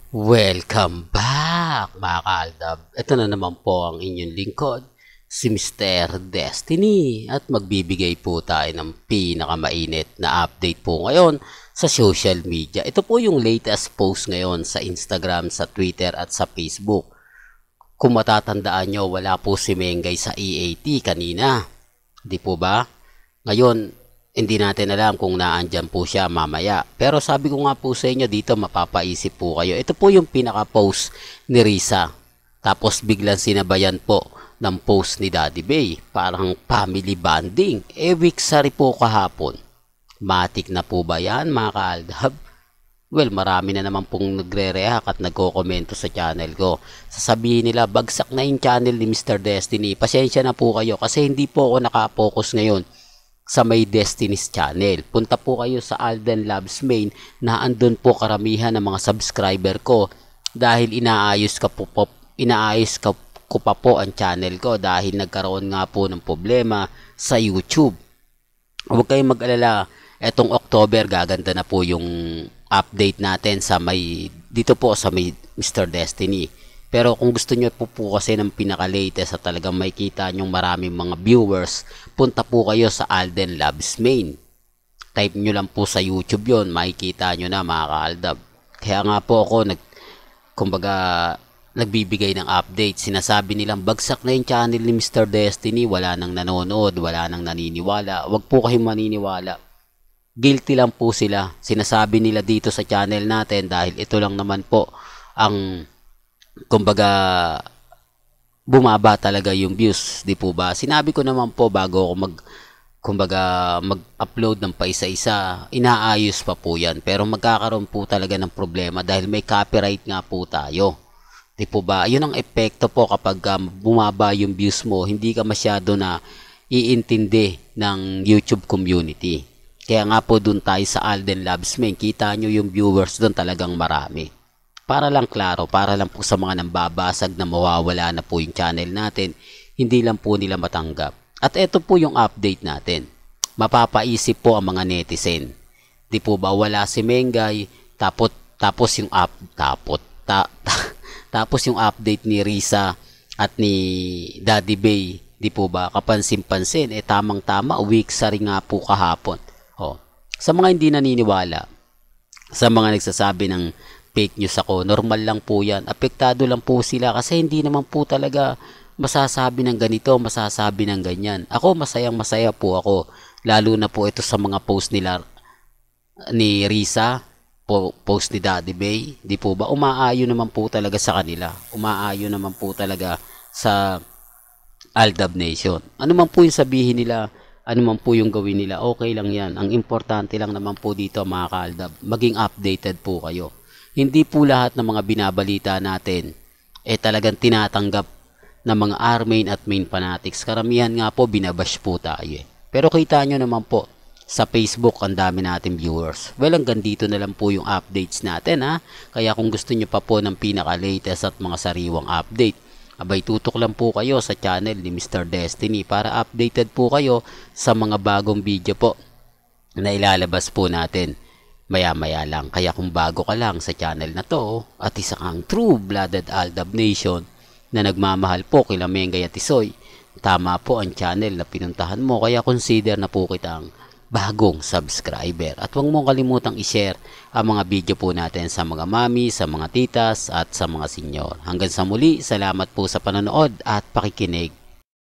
Welcome back mga kaaldab. Ito na naman po ang inyong lingkod, si Mr. Destiny. At magbibigay po tayo ng pinakamainit na update po ngayon sa social media. Ito po yung latest post ngayon sa Instagram, sa Twitter at sa Facebook. Kung matatandaan nyo, wala po si Mengay sa EAT kanina. Di po ba? Ngayon, hindi natin alam kung naandyan po siya mamaya. Pero sabi ko nga po sa inyo dito, mapapaisip po kayo. Ito po yung pinaka-post ni Risa. Tapos biglang sinabayan po ng post ni Daddy Bay. Parang family bonding. Week sari po kahapon. Matik na po ba yan mga kaaldab? Well, marami na naman pong nagre-react at nagko-komento sa channel ko. Sasabihin nila, bagsak na yung channel ni Mr. Destiny. Pasensya na po kayo kasi hindi po ako nakapokus ngayon sa may Destiny's channel. Punta po kayo sa Alden Labs main na andun po karamihan ng mga subscriber ko dahil inaayos ko pa po ang channel ko dahil nagkaroon nga po ng problema sa YouTube. Huwag kayong mag-alala, etong October gaganda na po yung update natin sa dito po sa may Mr. Destiny. Pero kung gusto nyo po kasi ng pinaka-latest at talagang makikita nyong maraming mga viewers, punta po kayo sa Alden Labs main. Type nyo lang po sa YouTube yon, makikita nyo na mga kaaldab. Kaya nga po ako nagbibigay ng update. Sinasabi nilang bagsak na yung channel ni Mr. Destiny, wala nang nanonood, wala nang naniniwala. Huwag po kayong maniniwala. Guilty lang po sila. Sinasabi nila dito sa channel natin dahil ito lang naman po ang bumaba talaga yung views, di po ba? Sinabi ko naman po bago ako mag-upload ng paisa-isa, inaayos pa po yan. Pero magkakaroon po talaga ng problema dahil may copyright nga po tayo. Di po ba? Yun ang epekto po kapag bumaba yung views mo, hindi ka masyado na iintindi ng YouTube community. Kaya nga po dun tayo sa Alden Labs main, kita nyo yung viewers dun talagang marami. Para lang klaro, para lang po sa mga nambabasag na mawawala na po yung channel natin, hindi lang po nila matanggap. At ito po yung update natin. Mapapaisip po ang mga netizen. Di po ba wala si Mengay, tapos yung tapos yung update ni Risa at ni Daddy Bay, di po ba kapansin-pansin, tamang-tama, week sari nga po kahapon. Sa mga hindi naniniwala, sa mga nagsasabi ng fake news ako, normal lang po yan. Apektado lang po sila kasi hindi naman po talaga masasabi ng ganito, masasabi ng ganyan. Ako, masayang-masaya po ako. Lalo na po ito sa mga post nila ni Risa, post ni Daddy Bay. Di po ba? Umaayon naman po talaga sa kanila. Umaayon naman po talaga sa Aldab Nation. Ano man po yung sabihin nila, ano man po yung gawin nila, okay lang yan. Ang importante lang naman po dito mga kaaldab, maging updated po kayo. Hindi po lahat ng mga binabalita natin talagang tinatanggap ng mga R-main at main fanatics. Karamihan nga po binabash po tayo. Pero kita nyo naman po sa Facebook ang dami natin viewers. Well, hanggang dito na lang po yung updates natin ha. Kaya kung gusto nyo pa po ng pinaka-latest at mga sariwang update, abay tutok lang po kayo sa channel ni Mr. Destiny para updated po kayo sa mga bagong video po na ilalabas po natin maya-maya lang. Kaya kung bago ka lang sa channel na to at isa kang true-blooded Aldab Nation na nagmamahal po kila Mengay at Tisoy, tama po ang channel na pinuntahan mo. Kaya consider na po kitang bagong subscriber. At huwag mong kalimutang i-share ang mga video po natin sa mga mami, sa mga titas at sa mga senyor. Hanggang sa muli, salamat po sa panonood at pakikinig.